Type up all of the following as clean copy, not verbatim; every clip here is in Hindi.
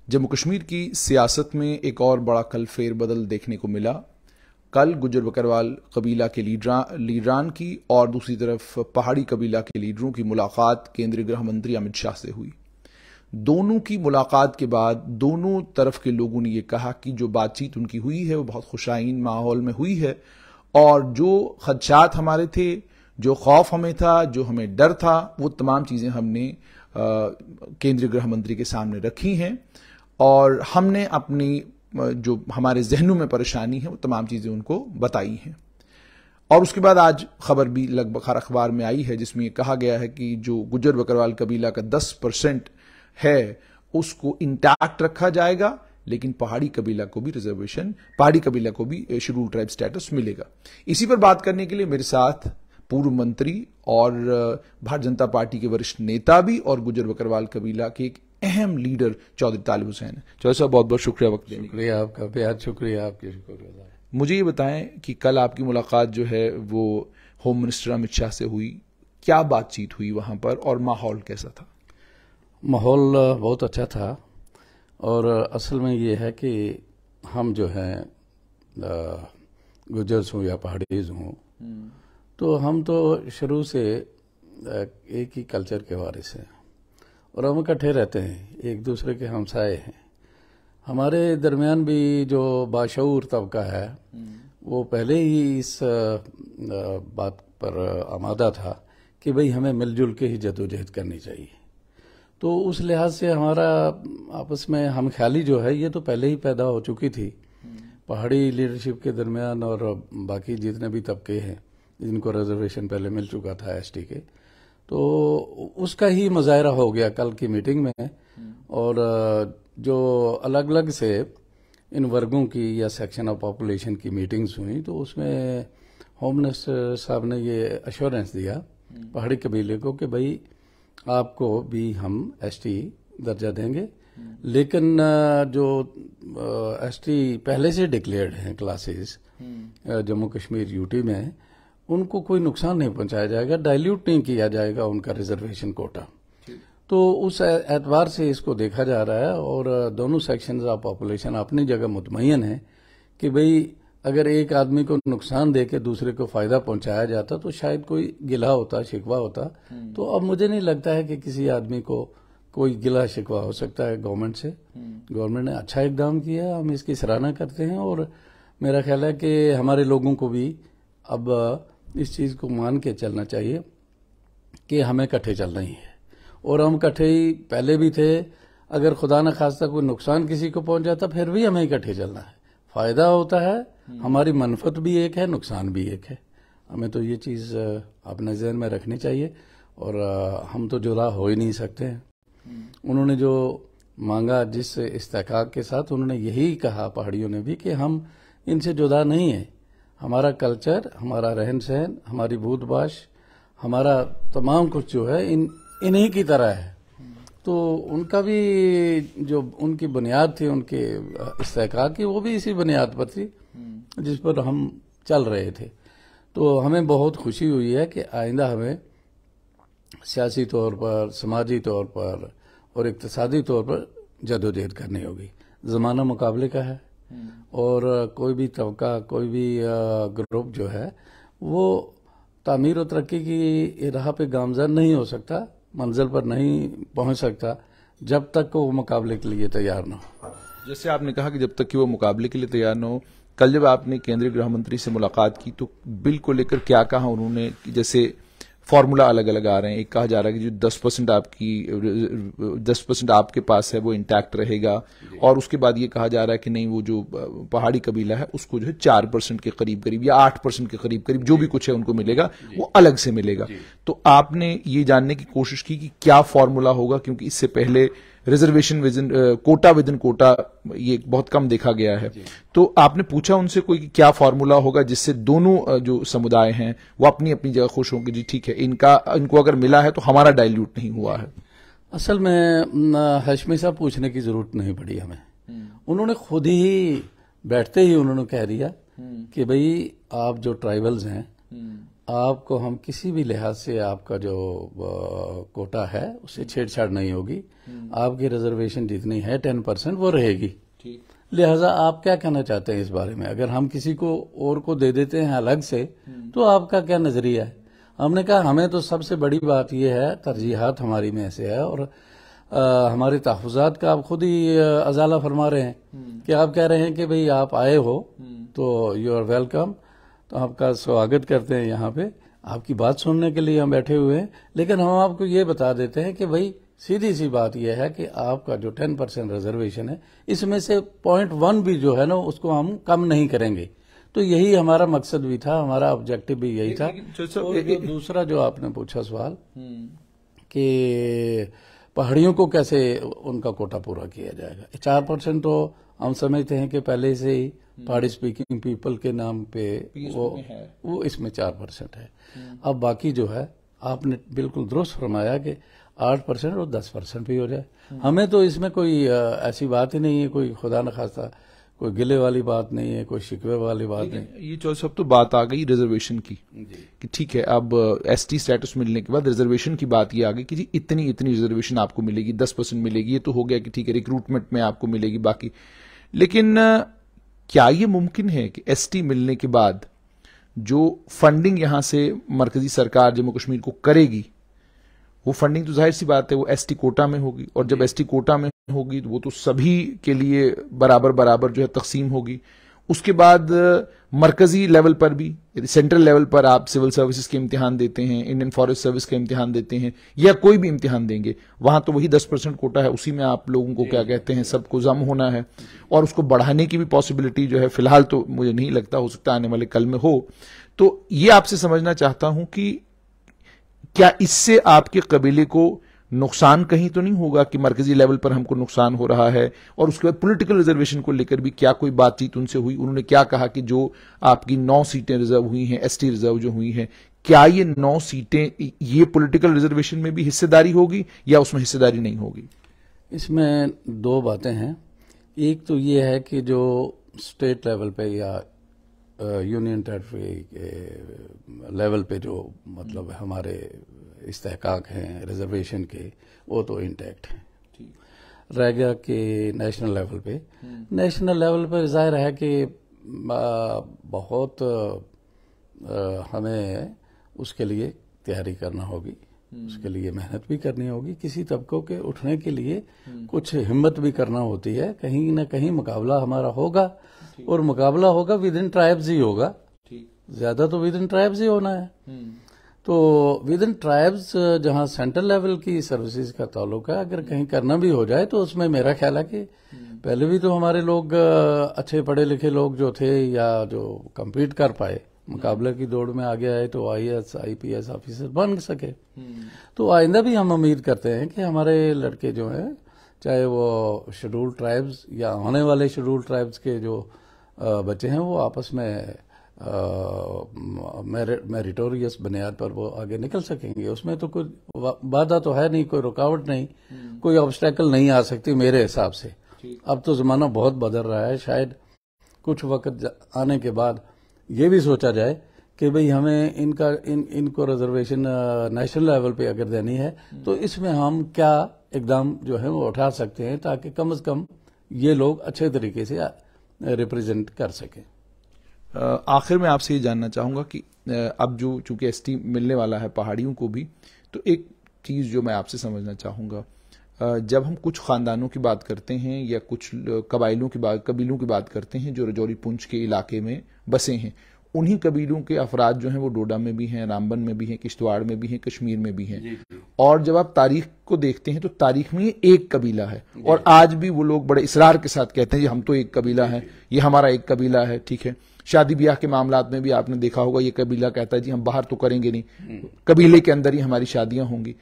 जम्मू कश्मीर की सियासत में एक और बड़ा कल फेरबदल देखने को मिला। कल गुज्जर बकरवाल कबीला के लीडरान की और दूसरी तरफ पहाड़ी कबीला के लीडरों की मुलाकात केंद्रीय गृह मंत्री अमित शाह से हुई। दोनों की मुलाकात के बाद दोनों तरफ के लोगों ने यह कहा कि जो बातचीत उनकी हुई है वो बहुत खुशाइन माहौल में हुई है और जो खदशात हमारे थे, जो खौफ हमें था, जो हमें डर था, वो तमाम चीजें हमने केंद्रीय गृह मंत्री के सामने रखी हैं और हमने अपनी जो हमारे जहनों में परेशानी है वो तमाम चीजें उनको बताई हैं। और उसके बाद आज खबर भी लगभग हर अखबार में आई है जिसमें यह कहा गया है कि जो गुज्जर बकरवाल कबीला का 10% है उसको इंटैक्ट रखा जाएगा, लेकिन पहाड़ी कबीला को भी रिजर्वेशन, पहाड़ी कबीला को भी शेड्यूल्ड ट्राइब स्टेटस मिलेगा। इसी पर बात करने के लिए मेरे साथ पूर्व मंत्री और भारतीय जनता पार्टी के वरिष्ठ नेता भी और गुज्जर बकरवाल कबीला के एक अहम लीडर चौधरी तालिब हुसैन है। चौधरी साहब बहुत बहुत शुक्रिया वक्त देने के लिए। शुक्रिया आपका, बेहद शुक्रिया आपकी। शुक्रिया। मुझे ये बताएं कि कल आपकी मुलाकात जो है वो होम मिनिस्टर अमित शाह से हुई, क्या बातचीत हुई वहां पर और माहौल कैसा था? माहौल बहुत अच्छा था और असल में ये है कि हम जो हैं गुज्जर्स हों या पहाड़ीज हों, तो हम तो शुरू से एक ही कल्चर के वारिस हैं और हम इकट्ठे रहते हैं, एक दूसरे के हमसाए हैं। हमारे दरमियान भी जो बाशऊर तबका है वो पहले ही इस बात पर आमादा था कि भाई हमें मिलजुल के ही जदोजहद करनी चाहिए। तो उस लिहाज से हमारा आपस में हम ख्याली जो है ये तो पहले ही पैदा हो चुकी थी पहाड़ी लीडरशिप के दरमियान और बाकी जितने भी तबके हैं जिनको रिजर्वेशन पहले मिल चुका था एसटी के, तो उसका ही मुजाहरा हो गया कल की मीटिंग में। और जो अलग अलग से इन वर्गों की या सेक्शन ऑफ पॉपुलेशन की मीटिंग्स हुई तो उसमें होम मिनिस्टर साहब ने ये अश्योरेंस दिया पहाड़ी कबीले को कि भाई आपको भी हम एसटी दर्जा देंगे, लेकिन जो एसटी पहले से डिक्लेयर्ड हैं क्लासेस जम्मू कश्मीर यूटी में, उनको कोई नुकसान नहीं पहुंचाया जाएगा, डाइल्यूट नहीं किया जाएगा उनका रिजर्वेशन कोटा। तो उस एतबार से इसको देखा जा रहा है और दोनों सेक्शंस ऑफ पॉपुलेशन अपनी जगह मुतमईन है कि भाई अगर एक आदमी को नुकसान देके दूसरे को फायदा पहुंचाया जाता तो शायद कोई गिला होता, शिकवा होता। तो अब मुझे नहीं लगता है कि किसी आदमी को कोई गिला शिकवा हो सकता है गवर्नमेंट से। गवर्नमेंट ने अच्छा इकदाम किया, हम इसकी सराहना करते हैं और मेरा ख्याल है कि हमारे लोगों को भी अब इस चीज को मान के चलना चाहिए कि हमें इकट्ठे चलना ही है और हम इकट्ठे ही पहले भी थे। अगर खुदा न खास्ता कोई नुकसान किसी को पहुंच जाता फिर भी हमें इकट्ठे चलना है, फायदा होता है, हमारी मनफत भी एक है, नुकसान भी एक है। हमें तो ये चीज अपने जहन में रखनी चाहिए और हम तो जुदा हो ही नहीं सकते हैं। उन्होंने जो मांगा जिस इस्तेकाक के साथ, उन्होंने यही कहा पहाड़ियों ने भी कि हम इनसे जुदा नहीं है, हमारा कल्चर, हमारा रहन सहन, हमारी भूतबाश, हमारा तमाम कुछ जो है इन्हीं की तरह है। तो उनका भी जो उनकी बुनियाद थी उनके इस्तेकाक की, वो भी इसी बुनियाद पर थी जिस पर हम चल रहे थे। तो हमें बहुत खुशी हुई है कि आइंदा हमें सियासी तौर पर, समाजी तौर पर और इक्तिसादी तौर पर जदोजहद करनी होगी। जमाना मुकाबले का है और कोई भी तबका, कोई भी ग्रुप जो है वो तामीर और तरक्की की राह पे गामजन नहीं हो सकता, मंजिल पर नहीं पहुंच सकता जब तक वो मुकाबले के लिए तैयार ना हो। जैसे आपने कहा कि जब तक कि वो मुकाबले के लिए तैयार न हो, कल जब आपने केंद्रीय गृह मंत्री से मुलाकात की तो बिल को लेकर क्या कहा उन्होंने? जैसे फॉर्मूला अलग अलग आ रहे हैं, एक कहा जा रहा है कि जो 10% आपके पास है वो इंटैक्ट रहेगा और उसके बाद ये कहा जा रहा है कि नहीं, वो जो पहाड़ी कबीला है उसको जो है 4% के करीब करीब या 8% के करीब करीब जो भी कुछ है उनको मिलेगा, वो अलग से मिलेगा। तो आपने ये जानने की कोशिश की कि क्या फॉर्मूला होगा, क्योंकि इससे पहले reservation quota within quota ये बहुत कम देखा गया है। तो आपने पूछा उनसे कोई कि क्या फॉर्मूला होगा जिससे दोनों जो समुदाय हैं वो अपनी अपनी जगह खुश होंगे, जी ठीक है इनको अगर मिला है तो हमारा डाइल्यूट नहीं हुआ है? असल में हाशमी साहब पूछने की जरूरत नहीं पड़ी हमें, उन्होंने खुद ही बैठते ही उन्होंने कह दिया कि भाई आप जो ट्राइबल्स हैं आपको हम किसी भी लिहाज से आपका जो कोटा है उससे छेड़छाड़ नहीं होगी। आपकी रिजर्वेशन जितनी है 10% वो रहेगी। लिहाजा आप क्या कहना चाहते हैं इस बारे में? अगर हम किसी को और को दे देते हैं अलग से तो आपका क्या नजरिया है? हमने कहा हमें तो सबसे बड़ी बात यह है, तरजीहात हमारी में से है और हमारे तहफ़्फ़ुज़ात का आप खुद ही अजाला फरमा रहे हैं कि आप कह रहे हैं कि भाई आप आए हो तो यू आर वेलकम, तो आपका स्वागत करते हैं यहाँ पे, आपकी बात सुनने के लिए हम बैठे हुए हैं। लेकिन हम आपको ये बता देते हैं कि भाई सीधी सी बात यह है कि आपका जो 10% रिजर्वेशन है इसमें से 0.1 भी जो है ना उसको हम कम नहीं करेंगे। तो यही हमारा मकसद भी था, हमारा ऑब्जेक्टिव भी यही था। और जो दूसरा जो आपने पूछा सवाल कि पहाड़ियों को कैसे उनका कोटा पूरा किया जाएगा, 4% तो हम समझते हैं कि पहले से ही पहाड़ी स्पीकिंग पीपल के नाम पे वो इसमें 4% है। अब बाकी जो है आपने बिल्कुल दुरुस्त फरमाया कि 8% और 10% भी हो जाए। हमें तो इसमें कोई ऐसी बात ही नहीं है, कोई खुदा न खास्ता कोई गिले वाली बात नहीं है, कोई शिकवे वाली बात नहीं। ये सब तो बात आ गई रिजर्वेशन की कि ठीक है, अब एसटी स्टेटस मिलने के बाद रिजर्वेशन की बात ये आ गई कि जी इतनी रिजर्वेशन आपको मिलेगी, 10% मिलेगी। ये तो हो गया कि ठीक है रिक्रूटमेंट में आपको मिलेगी बाकी। लेकिन क्या ये मुमकिन है कि एसटी मिलने के बाद जो फंडिंग यहां से मरकजी सरकार जम्मू कश्मीर को करेगी, वो फंडिंग तो जाहिर सी बात है वो एसटी कोटा में होगी, और जब एसटी कोटा में होगी तो वो तो सभी के लिए बराबर बराबर जो है तकसीम होगी। उसके बाद मरकजी लेवल पर भी, यदि सेंट्रल लेवल पर आप सिविल सर्विसेज के इम्तिहान देते हैं, इंडियन फॉरेस्ट सर्विस का इम्तिहान देते हैं या कोई भी इम्तिहान देंगे, वहां तो वही 10% कोटा है, उसी में आप लोगों को क्या कहते हैं सबको जम होना है। और उसको बढ़ाने की भी पॉसिबिलिटी जो है फिलहाल तो मुझे नहीं लगता, हो सकता आने वाले कल में हो। तो ये आपसे समझना चाहता हूं कि क्या इससे आपके कबीले को नुकसान कहीं तो नहीं होगा कि मरकजी लेवल पर हमको नुकसान हो रहा है? और उसके बाद पॉलिटिकल रिजर्वेशन को लेकर भी क्या कोई बातचीत उनसे हुई? उन्होंने क्या कहा कि जो आपकी 9 सीटें रिजर्व हुई हैं, एसटी रिजर्व जो हुई हैं, क्या ये 9 सीटें ये पॉलिटिकल रिजर्वेशन में भी हिस्सेदारी होगी या उसमें हिस्सेदारी नहीं होगी? इसमें 2 बातें हैं। एक तो ये है कि जो स्टेट लेवल पे या यूनियन टेरिटरी लेवल पे जो मतलब हमारे इस्तेहकाक हैं रिजर्वेशन के, वो तो इंटैक्ट हैं। रह गया कि नेशनल लेवल पे, नेशनल लेवल पे जाहिर है कि बहुत हमें उसके लिए तैयारी करना होगी, उसके लिए मेहनत भी करनी होगी। किसी तबकों के उठने के लिए कुछ हिम्मत भी करना होती है। कहीं ना कहीं मुकाबला हमारा होगा, और मुकाबला होगा विद इन ट्राइब्स ही होगा, ज्यादा तो विद इन ट्राइब्स ही होना है। तो विद इन ट्राइब्स जहां सेंट्रल लेवल की सर्विसेज का ताल्लुक है, अगर कहीं करना भी हो जाए तो उसमें मेरा ख्याल है कि पहले भी तो हमारे लोग अच्छे पढ़े लिखे लोग जो थे या जो कम्पीट कर पाए, मुकाबले की दौड़ में आगे आए तो IAS IPS ऑफिसर बन सके। तो आइंदा भी हम उम्मीद करते हैं कि हमारे लड़के जो हैं, चाहे वो शेड्यूल ट्राइब्स या होने वाले शेड्यूल ट्राइब्स के जो बच्चे हैं, वो आपस में मेरिटोरियस बुनियाद पर वो आगे निकल सकेंगे। उसमें तो कोई बाधा तो है नहीं, कोई रुकावट नहीं, कोई ऑब्स्टेकल नहीं आ सकती मेरे हिसाब से। अब तो जमाना बहुत बदल रहा है, शायद कुछ वक्त आने के बाद ये भी सोचा जाए कि भाई हमें इनको रिजर्वेशन नेशनल लेवल पे अगर देनी है तो इसमें हम क्या इकदाम जो है वो उठा सकते हैं ताकि कम से कम ये लोग अच्छे तरीके से रिप्रेजेंट कर सकें। आखिर में आपसे ये जानना चाहूंगा कि अब जो चूंकि एसटी मिलने वाला है पहाड़ियों को भी, तो एक चीज जो मैं आपसे समझना चाहूंगा, जब हम कुछ खानदानों की बात करते हैं या कुछ कबीलों की बात करते हैं जो रजौरी पुंछ के इलाके में बसे हैं, उन्हीं कबीलों के अफराद जो हैं वो डोडा में भी हैं, रामबन में भी हैं, किश्तवाड़ में भी हैं, कश्मीर में भी हैं। और जब आप तारीख को देखते हैं तो तारीख में ये एक कबीला है, और आज भी वो लोग बड़े इसरार के साथ कहते हैं जी हम तो एक कबीला है, ये हमारा एक कबीला है। ठीक है, शादी ब्याह के मामलात में भी आपने देखा होगा ये कबीला कहता है जी हम बाहर तो करेंगे नहीं, कबीले के अंदर ही हमारी शादियां होंगी।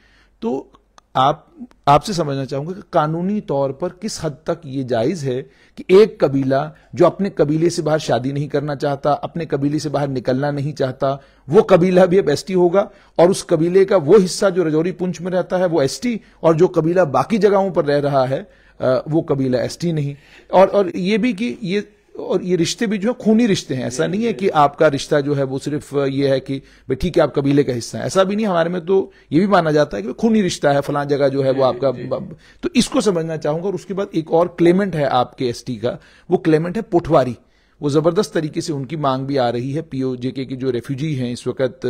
तो आपसे समझना चाहूंगा कि कानूनी तौर पर किस हद तक ये जायज है कि एक कबीला जो अपने कबीले से बाहर शादी नहीं करना चाहता, अपने कबीले से बाहर निकलना नहीं चाहता, वो कबीला भी अब एसटी होगा, और उस कबीले का वो हिस्सा जो रजौरी पुंछ में रहता है वो एसटी, और जो कबीला बाकी जगहों पर रह रहा है वो कबीला एसटी नहीं। और ये भी कि ये और ये रिश्ते भी जो है खूनी रिश्ते हैं, ऐसा नहीं है कि आपका रिश्ता जो है वो सिर्फ ये है कि भाई ठीक है आप कबीले का हिस्सा है, ऐसा भी नहीं। हमारे में तो ये भी माना जाता है कि खूनी रिश्ता है, फलां जगह जो है वो आपका। तो इसको समझना चाहूंगा। और उसके बाद एक और क्लेमेंट है आपके एसटी का, वो क्लेमेंट है पोठवारी। वो जबरदस्त तरीके से उनकी मांग भी आ रही है। पीओजेके के जो रेफ्यूजी हैं इस वक्त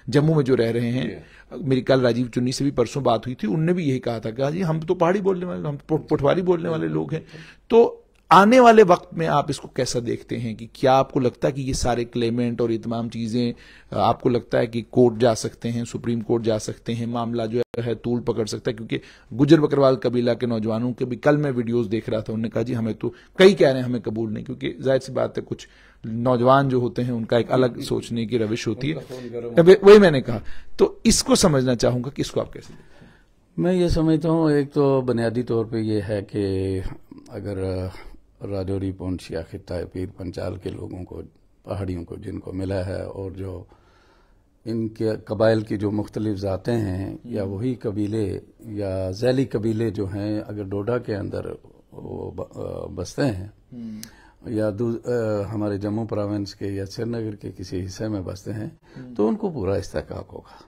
जम्मू में जो रह रहे हैं, मेरी कल राजीव चुन्नी से भी परसों बात हुई थी, उनने भी यही कहा था कि जी हम तो पहाड़ी बोलने वाले, हम तो पोठवारी बोलने वाले लोग हैं। तो आने वाले वक्त में आप इसको कैसा देखते हैं कि क्या आपको लगता है कि ये सारे क्लेमेंट और ये तमाम चीजें, आपको लगता है कि कोर्ट जा सकते हैं, सुप्रीम कोर्ट जा सकते हैं, मामला जो है तूल पकड़ सकता है? क्योंकि गुजर बकरवाल कबीला के नौजवानों के भी कल मैं वीडियोस देख रहा था, उन्होंने कहा जी हमें तो, कई कह रहे हैं हमें कबूल नहीं, क्योंकि जाहिर सी बात है कुछ नौजवान जो होते हैं उनका एक अलग सोचने की रविश होती है। वही मैंने कहा। तो इसको समझना चाहूंगा कि इसको आप कैसे देखते हैं? मैं ये समझता हूँ, एक तो बुनियादी तौर पे ये है कि अगर राजौरी, पुंछ या खित्ता पीर पंचाल के लोगों को, पहाड़ियों को जिनको मिला है, और जो इनके कबाइल की जो मुख्तलिफ ज़ातें हैं या वही कबीले या झैली कबीले जो हैं, अगर डोडा के अंदर वो बसते हैं या हमारे जम्मू प्रोविंस के या श्रीनगर के किसी हिस्से में बसते हैं, तो उनको पूरा इस्तेहकाक होगा।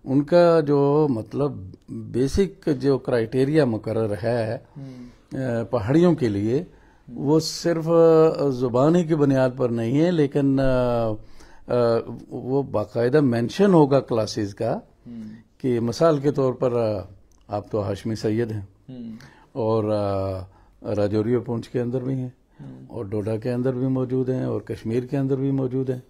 उनका जो मतलब बेसिक जो क्राइटेरिया मुकर्रर है पहाड़ियों के लिए, वो सिर्फ जुबानी की बुनियाद पर नहीं है, लेकिन वो बाकायदा मेंशन होगा क्लासेस का कि मिसाल के तौर पर आप तो हाशमी सैयद हैं और राजौरी और पुंछ के अंदर भी हैं और डोडा के अंदर भी मौजूद हैं और कश्मीर के अंदर भी मौजूद हैं।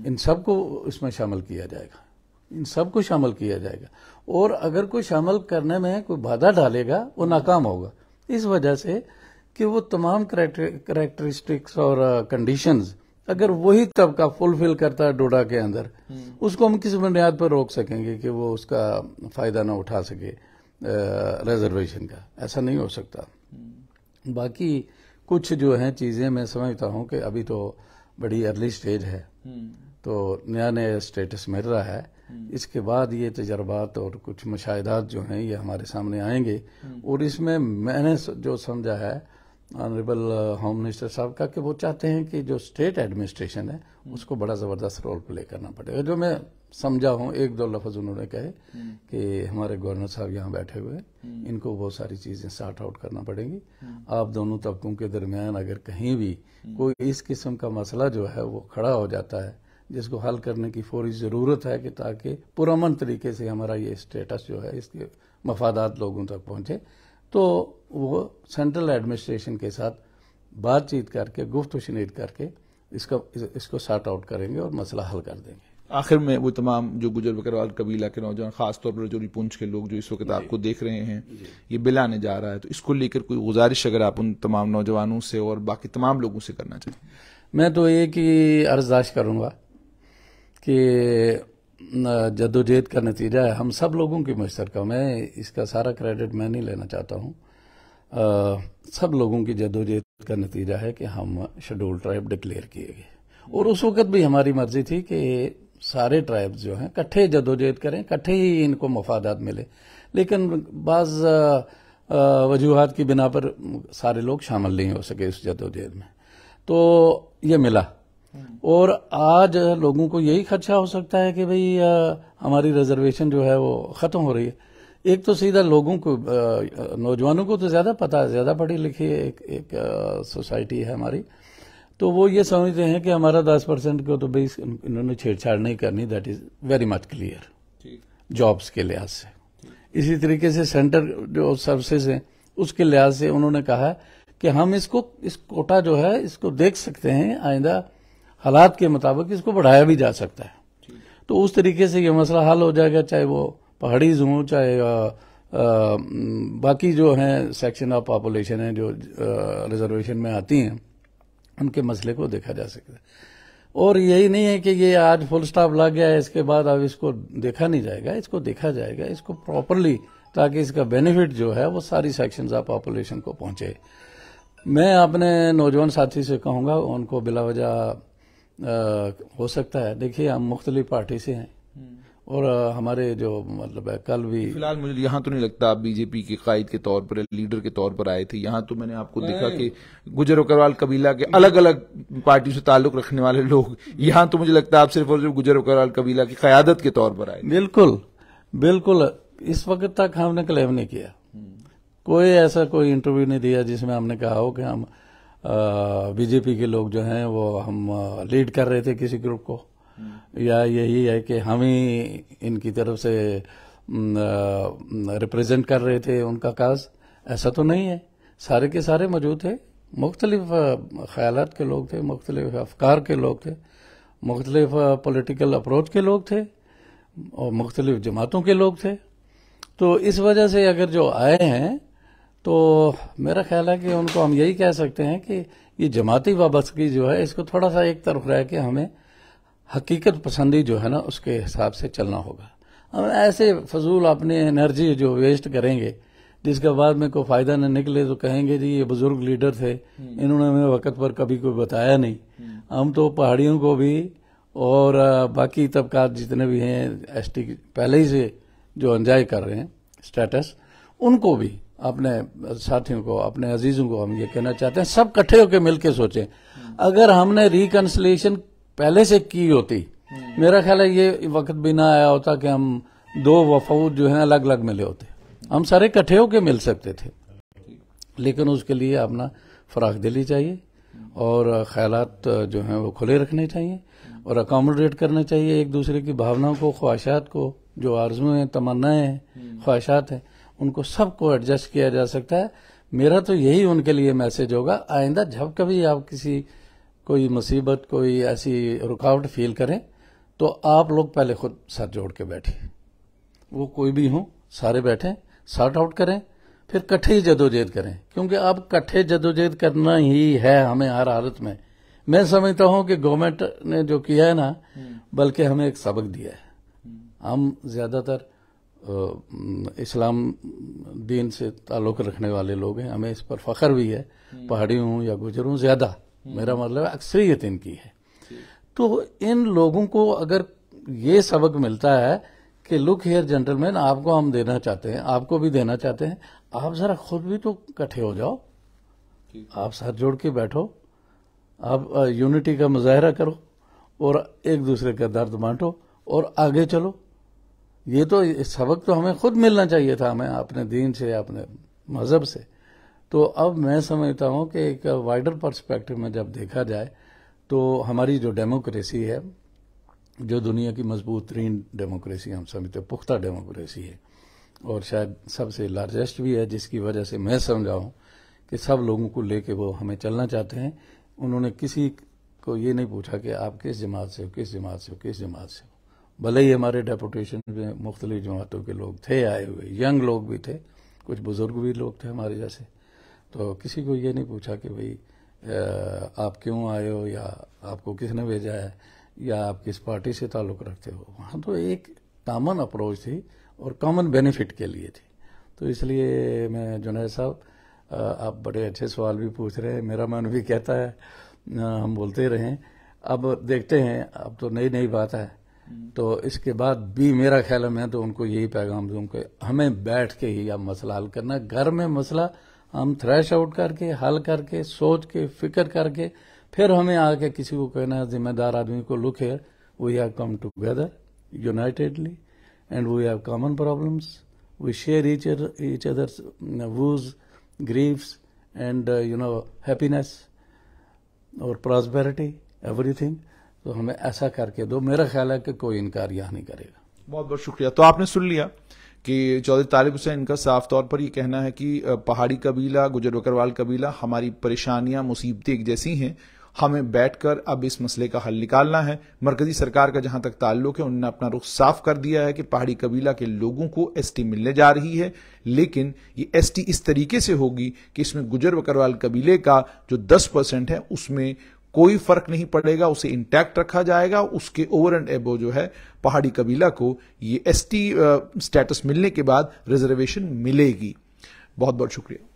इन सबको इसमें शामिल किया जाएगा, इन सबको शामिल किया जाएगा। और अगर कोई शामिल करने में कोई बाधा डालेगा वो नाकाम होगा, इस वजह से कि वो तमाम करैक्टरिस्टिक्स और कंडीशंस अगर वही तबका फुलफिल करता है डोडा के अंदर, उसको हम किस बुनियाद पर रोक सकेंगे कि वो उसका फायदा ना उठा सके रिजर्वेशन का? ऐसा नहीं हो सकता। बाकी कुछ जो है चीजें मैं समझता हूं कि अभी तो बड़ी अर्ली स्टेज है, तो नया नया स्टेटस मिल रहा है। इसके बाद ये तजर्बात और कुछ मुशाहिदात जो हैं ये हमारे सामने आएंगे। और इसमें मैंने जो समझा है ऑनरेबल होम मिनिस्टर साहब का, कि वो चाहते हैं कि जो स्टेट एडमिनिस्ट्रेशन है उसको बड़ा जबरदस्त रोल प्ले करना पड़ेगा। जो मैं समझा हूं, एक दो लफ्ज उन्होंने कहे कि हमारे गवर्नर साहब यहाँ बैठे हुए हैं, इनको बहुत सारी चीजें सॉर्ट आउट करना पड़ेंगी। आप दोनों तबकों के दरमियान अगर कहीं भी कोई इस किस्म का मसला जो है वो खड़ा हो जाता है जिसको हल करने की फौरी जरूरत है, कि ताकि पुरअमन तरीके से हमारा ये स्टेटस जो है इसके मफादात लोगों तक पहुंचे, तो वो सेंट्रल एडमिनिस्ट्रेशन के साथ बातचीत करके, गुफ्त-व-शनीद करके इसको सॉर्ट आउट करेंगे और मसला हल कर देंगे। आखिर में वो तमाम जो गुजर बकरवाल कबीला के नौजवान, खासतौर पर राजौरी पुंछ के लोग जो इस वक्त आपको देख रहे हैं, ये बिल आने जा रहा है, तो इसको लेकर कोई गुजारिश अगर आप उन तमाम नौजवानों से और बाकी तमाम लोगों से करना चाहें? मैं तो एक ही अर्जदाश करूंगा कि जद्दोजहद का नतीजा है हम सब लोगों की मुश्तरका। मैं इसका सारा क्रेडिट मैं नहीं लेना चाहता हूँ। सब लोगों की जद्दोजहद का नतीजा है कि हम शेड्यूल ट्राइब डिक्लेयर किए गए। और उस वक्त भी हमारी मर्जी थी कि सारे ट्राइब्स जो हैं इकट्ठे जद्दोजहद करें, इकट्ठे ही इनको मफादात मिले। लेकिन बाज वजूहात की बिना पर सारे लोग शामिल नहीं हो सके इस जद्दोजहद में, तो ये मिला। और आज लोगों को यही खदशा हो सकता है कि भाई हमारी रिजर्वेशन जो है वो खत्म हो रही है। एक तो सीधा लोगों को, नौजवानों को तो ज्यादा पता है, ज्यादा पढ़ी लिखी एक सोसाइटी है हमारी, तो वो ये समझते हैं कि हमारा 10% को तो भाई इन्होंने छेड़छाड़ नहीं करनी। That is very much clear jobs के लिहाज से। इसी तरीके से सेंटर जो सर्विसेज हैं उसके लिहाज से उन्होंने कहा कि हम इस कोटा जो है इसको देख सकते हैं, आइंदा हालात के मुताबिक इसको बढ़ाया भी जा सकता है। तो उस तरीके से ये मसला हल हो जाएगा, चाहे वो पहाड़ीज हों, चाहे बाकी जो हैं सेक्शन ऑफ पॉपुलेशन है जो रिजर्वेशन में आती हैं, उनके मसले को देखा जा सकता है। और यही नहीं है कि ये आज फुल स्टॉप लग गया है, इसके बाद अब इसको देखा नहीं जाएगा, इसको देखा जाएगा, इसको प्रॉपरली, ताकि इसका बेनिफिट जो है वो सारी सेक्शंस ऑफ पॉपुलेशन को पहुंचे। मैं अपने नौजवान साथी से कहूंगा, उनको बिला वजह हो सकता है, देखिए हम मुख्तलिफ पार्टी से हैं और हमारे जो मतलब है कल भी फिलहाल मुझे यहाँ तो नहीं लगता आप बीजेपी के कायद के तौर पर, लीडर के तौर पर आए थे। यहाँ तो मैंने आपको देखा कि गुजर बकरवाल कबीला के अलग अलग पार्टियों से ताल्लुक रखने वाले लोग, यहाँ तो मुझे लगता है आप सिर्फ और सिर्फ गुजर बकरवाल कबीला की कयादत के तौर पर आए। बिल्कुल बिल्कुल, इस वक्त तक हमने क्लेम नहीं किया, कोई ऐसा कोई इंटरव्यू नहीं दिया जिसमें हमने कहा हो कि हम बीजेपी के लोग जो हैं वो हम लीड कर रहे थे किसी ग्रुप को, या यही है कि हम ही इनकी तरफ से रिप्रेजेंट कर रहे थे उनका काज। ऐसा तो नहीं है, सारे के सारे मौजूद थे, मुख्तलिफ ख्यालात के लोग थे, मुख्तलिफ अफकार के लोग थे, मुख्तलिफ पॉलिटिकल अप्रोच के लोग थे और मुख्तलिफ जमातों के लोग थे। तो इस वजह से अगर जो आए हैं तो मेरा ख्याल है कि उनको हम यही कह सकते हैं कि ये जमाती वाबस्तगी जो है इसको थोड़ा सा एक तरफ रह के हमें हकीकत पसंदी जो है ना उसके हिसाब से चलना होगा। हम ऐसे फजूल अपनी एनर्जी जो वेस्ट करेंगे जिसका बाद में कोई फायदा न निकले तो कहेंगे जी ये बुजुर्ग लीडर थे, इन्होंने हमें वक्त पर कभी कोई बताया नहीं। हम तो पहाड़ियों को भी और बाकी तबकात जितने भी हैं एसटी पहले ही से जो एंजॉय कर रहे हैं स्टेटस, उनको भी अपने साथियों को अपने अजीजों को हम ये कहना चाहते हैं सब इकट्ठे होकर मिलकर सोचें। अगर हमने रिकंसिलिएशन पहले से की होती, मेरा ख्याल है ये वक्त भी ना आया होता कि हम दो वफूद जो है अलग अलग मिले होते, हम सारे इकट्ठे होकर मिल सकते थे। लेकिन उसके लिए अपना फराख दिली चाहिए और ख्यालात जो हैं वो खुले रखने चाहिए और अकोमोडेट करना चाहिए एक दूसरे की भावनाओं को, ख्वाहिशात को, जो आरज़ू हैं, तमन्नाएं हैं, ख्वाहिशात हैं, उनको सबको एडजस्ट किया जा सकता है। मेरा तो यही उनके लिए मैसेज होगा, आइंदा जब कभी आप किसी कोई मुसीबत कोई ऐसी रुकावट फील करें तो आप लोग पहले खुद सर जोड़ के बैठिए, वो कोई भी हो सारे बैठें, सॉर्ट आउट करें, फिर इकट्ठे ही जदोजहद करें, क्योंकि अब इकट्ठे जदोजहद करना ही है हमें हर हालत में। मैं समझता हूं कि गवर्नमेंट ने जो किया है ना, बल्कि हमें एक सबक दिया है। हम ज्यादातर इस्लाम दीन से ताल्लुक रखने वाले लोग हैं, हमें इस पर फख्र भी है, पहाड़ी हूं या गुजर हूं, ज्यादा मेरा मतलब अक्सरियत इनकी है। तो इन लोगों को अगर ये सबक मिलता है कि लुक हियर जेंटलमैन, आपको हम देना चाहते हैं, आपको भी देना चाहते हैं, आप जरा खुद भी तो इकट्ठे हो जाओ, आप साथ जोड़ के बैठो, आप यूनिटी का मुजाहरा करो और एक दूसरे का दर्द बांटो और आगे चलो। ये तो सबक तो हमें खुद मिलना चाहिए था, हमें अपने दीन से, अपने मजहब से। तो अब मैं समझता हूं कि एक वाइडर पर्सपेक्टिव में जब देखा जाए तो हमारी जो डेमोक्रेसी है, जो दुनिया की मजबूत तरीन डेमोक्रेसी हम समझते हैं, पुख्ता डेमोक्रेसी है और शायद सबसे लार्जेस्ट भी है, जिसकी वजह से मैं समझा हूं कि सब लोगों को लेके वो हमें चलना चाहते हैं। उन्होंने किसी को ये नहीं पूछा कि आप किस जमात से हो, किस जमात से हो, किस जमात से हो। भले ही हमारे डेपुटेशन में मुख्तलिफ जमातों के लोग थे आए हुए, यंग लोग भी थे, कुछ बुजुर्ग भी लोग थे हमारे जैसे, तो किसी को ये नहीं पूछा कि भाई आप क्यों आए हो या आपको किसने भेजा है या आप किस पार्टी से ताल्लुक़ रखते हो। वहाँ तो एक कॉमन अप्रोच थी और कॉमन बेनिफिट के लिए थी। तो इसलिए मैं जुनैद साहब, आप बड़े अच्छे सवाल भी पूछ रहे हैं, मेरा मन भी कहता है हम बोलते रहें। अब देखते हैं, अब तो नई नई बात है, तो इसके बाद भी मेरा ख्याल है मैं तो उनको यही पैगाम दूं कि हमें बैठ के ही अब मसला हल करना। घर में मसला हम थ्रैश आउट करके, हल करके, सोच के, फिक्र करके, फिर हमें आके किसी को कहना, जिम्मेदार आदमी को, look here we have come together unitedly and we have common problems, we share each others woes, grieves and happiness और प्रॉस्पेरिटी, एवरीथिंग। तो हमें ऐसा करके दो, मेरा ख्याल है कि कोई इनकार यहाँ नहीं करेगा। बहुत बहुत शुक्रिया। तो आपने सुन लिया कि चौधरी तालिब हुसैन का साफ तौर पर यह कहना है कि पहाड़ी कबीला, गुजर बकरवाल कबीला, हमारी परेशानियां, मुसीबतें एक जैसी हैं, हमें बैठकर अब इस मसले का हल निकालना है। मरकजी सरकार का जहां तक ताल्लुक है, उन्होंने अपना रुख साफ कर दिया है कि पहाड़ी कबीला के लोगों को एसटी मिलने जा रही है, लेकिन ये एसटी इस तरीके से होगी कि इसमें गुजर बकरवाल कबीले का जो 10% है उसमें कोई फर्क नहीं पड़ेगा, उसे इंटैक्ट रखा जाएगा। उसके ओवर एंड एबो जो है पहाड़ी कबीला को ये एसटी स्टेटस मिलने के बाद रिजर्वेशन मिलेगी। बहुत बहुत शुक्रिया।